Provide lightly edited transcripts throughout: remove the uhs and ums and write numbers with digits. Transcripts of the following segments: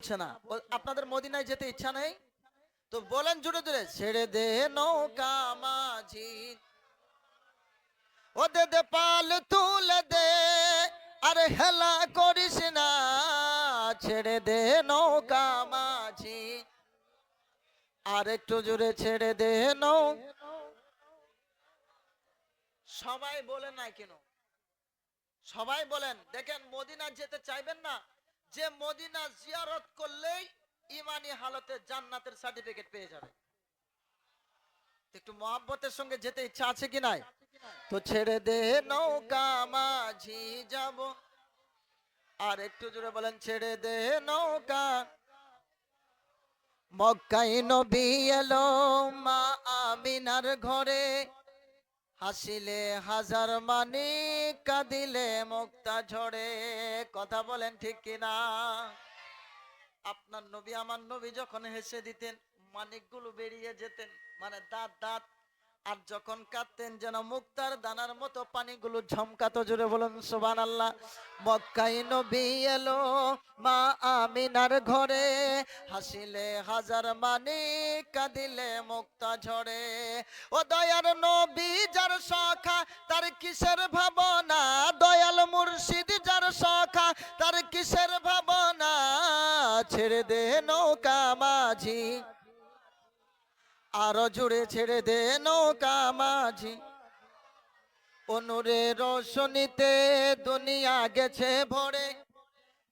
বলছে না, আপনাদের মদিনায় যেতে ইচ্ছা নেই তো বলেন জুড়ে জুড়ে, ছেড়ে দে নৌকা মাঝি, ও দে দে পাল তুলে দে, আরে হেলা করিস না, ছেড়ে দে নৌকা মাঝি, আর একটু জোরে ছেড়ে দে নৌ। সবাই বলেন না কেন? সবাই বলেন। দেখেন মদিনা যেতে চাইবেন না, যে মদিনা জিয়ারত করলেই ইমানি হালতে জান্নাতের সার্টিফিকেট পেয়ে যাবে। একটু মহব্বতের সঙ্গে যেতে ইচ্ছা আছে কি নাই? তো ছেড়ে দে নৌকা মাঝি যাব, আর একটু জোরে বলেন ছেড়ে দে নৌকা। মক্কায় নবী এলো মা আমিনার ঘরে, হাসিলে হাজার মানি, কাঁদিলে মুক্তা ঝরে। কথা বলেন ঠিক কিনা? আপনার নবী আমার নবী যখন হেসে দিতেন মানিকগুলো বেরিয়ে যেতেন, মানে দাঁত দাঁত, আর যখন কাঁদতেন যেন মুক্তার দানার মতো পানিগুলো ঝমকাতো। জোরে বলুন সুবহানাল্লাহ। মক্কায় নবী এলো মা আমিনার ঘরে, হাসিলে হাজার মানি, কাঁদিলে মুক্তা ঝরে। ও দয়ার নবী যার সখা তার কিসের ভাবনা, দয়াল মুর্শিদ যার সখা তার কিসের ভাবনা, ছেড়ে দে নৌকা মাঝি, আরো জুড়ে ছেড়ে দে নৌকা মাঝি। অনুরে রোশনীতে দুনিয়া গেছে ভরে,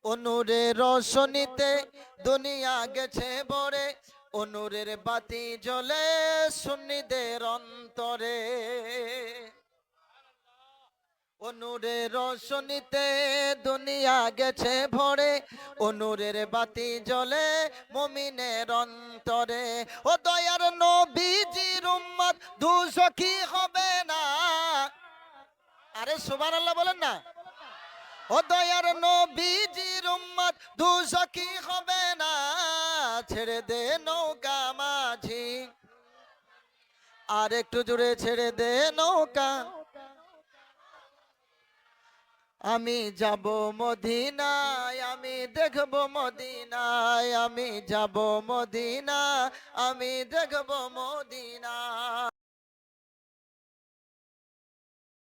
অনুরে রোশনীতে দুনিয়া গেছে ভরে, অনুরের বাতি জ্বলে সুন্নিদের অন্তরে। অনুরে রোশনীতে দুনিয়া গেছে ভরে, অনুরের বাতি জ্বলে মুমিনের অন্তরে। ও দয়ার নবীজির উম্মত দুঃখী হবে না, আরে সুবহানাল্লাহ বলেন না। ও দয়ার নবীজির উম্মত দুঃখী হবে না, ছেড়ে দে নৌকা মাঝি, আর একটু জোরে ছেড়ে দে নৌকা। আমি যাব মদিনায়, আমি দেখব মদিনায়, আমি যাব মদিনা, আমি দেখব মদিনা।